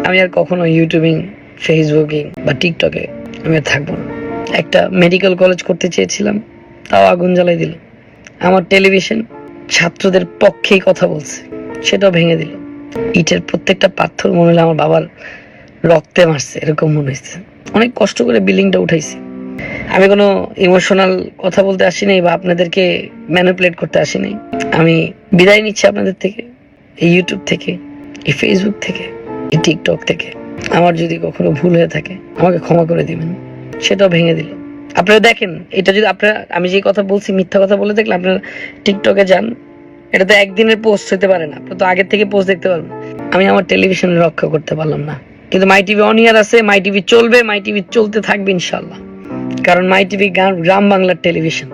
আমি আর কখনো YouTubing, Facebooking বা টিকটকে আমি আর থাকবো না। একটা মেডিকেল কলেজ করতে চেয়েছিলাম, তাও আগুন জ্বালাই দিল। আমার টেলিভিশন ছাত্রদের পক্ষেই কথা বলছে, সেটাও ভেঙে দিল। ইটের প্রত্যেকটা পাথর মনে হলো আমার বাবার রক্তে মারছে, এরকম মনে হয়েছে। অনেক কষ্ট করে বিল্ডিংটা উঠাইছি। আমি কোনো ইমোশনাল কথা বলতে আসি নাই বা আপনাদেরকে ম্যানিপুলেট করতে আসি নাই। আমি বিদায় নিচ্ছি আপনাদের থেকে, এই ইউটিউব থেকে, এই ফেসবুক থেকে, এই টিকটক থেকে। আমার যদি কখনো ভুল হয়ে থাকে আমাকে ক্ষমা করে দিবেন। সেটাও ভেঙে দিল। আপনারা দেখেন, এটা যদি আপনারা, আমি যে কথা বলছি মিথ্যা কথা বলে দেখলে আপনারা টিকটকে যান, এটা তো একদিনের পোস্ট হতে পারে না, আপনারা তো আগের থেকে পোস্ট দেখতে পারবেন। আমি আমার টেলিভিশন রক্ষা করতে পারলাম না, কিন্তু মাই টিভি অন ইয়ার আছে, মাই টিভি চলবে, মাই টিভি চলতে থাকবে ইনশাল্লাহ। কারণ মাই টিভি গ্রাম বাংলার টেলিভিশন।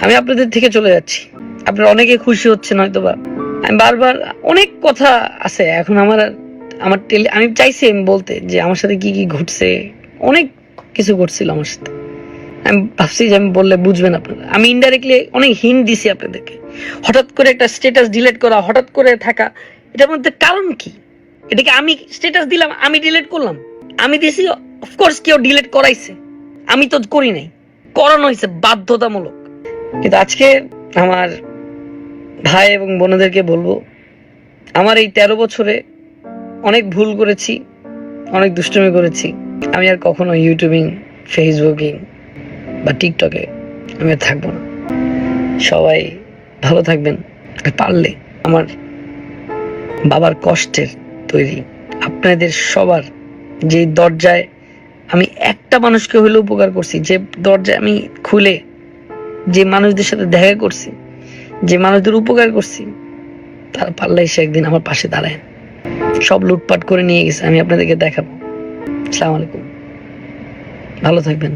আমি আপনাদের থেকে চলে যাচ্ছি, আপনারা অনেকে খুশি হচ্ছেন হয়তোবা। আমি বারবার অনেক কথা আছে এখন আমার আমি চাইছি আমি বলতে যে আমার সাথে কি কি ঘটছে, অনেক কিছু ঘটছিল আমার সাথে। আমি ভাবছি যে আমি বললে বুঝবেন আপনারা। আমি ইনডাইরেক্টলি অনেক হিন্ট দিছি আপনাদেরকে। হঠাৎ করে একটা স্ট্যাটাস ডিলিট করা, হঠাৎ করে থাকা, এটার মধ্যে কারণ কি? এটাকে আমি স্ট্যাটাস দিলাম, আমি ডিলিট করলাম, আমি দিছি, অফকোর্স কেউ ডিলিট করাইছে, আমি তো করি নাই, করানো হয়েছে বাধ্যতামূলক। কিন্তু আজকে আমার ভাই এবং বোনদেরকে বলবো, আমার এই 13 বছরে অনেক ভুল করেছি, অনেক দুষ্টুমি করেছি। আমি আর কখনো ইউটিউবিং, ফেসবুকিং বা টিকটকে আমি আর থাকবো না। সবাই ভালো থাকবেন। আর পারলে আমার বাবার কষ্টের তৈরি আপনাদের সবার যে দরজায় আমি একটা মানুষকে হলে উপকার করছি, যে দরজায় আমি খুলে যে মানুষদের সাথে দেখা করছি, যে মানুষদের উপকার করছি, তারা পারলে এসে একদিন আমার পাশে দাঁড়ায়। সব লুটপাট করে নিয়ে গেছে, আমি আপনাদেরকে দেখাবো। আসসালামু আলাইকুম, ভালো থাকবেন।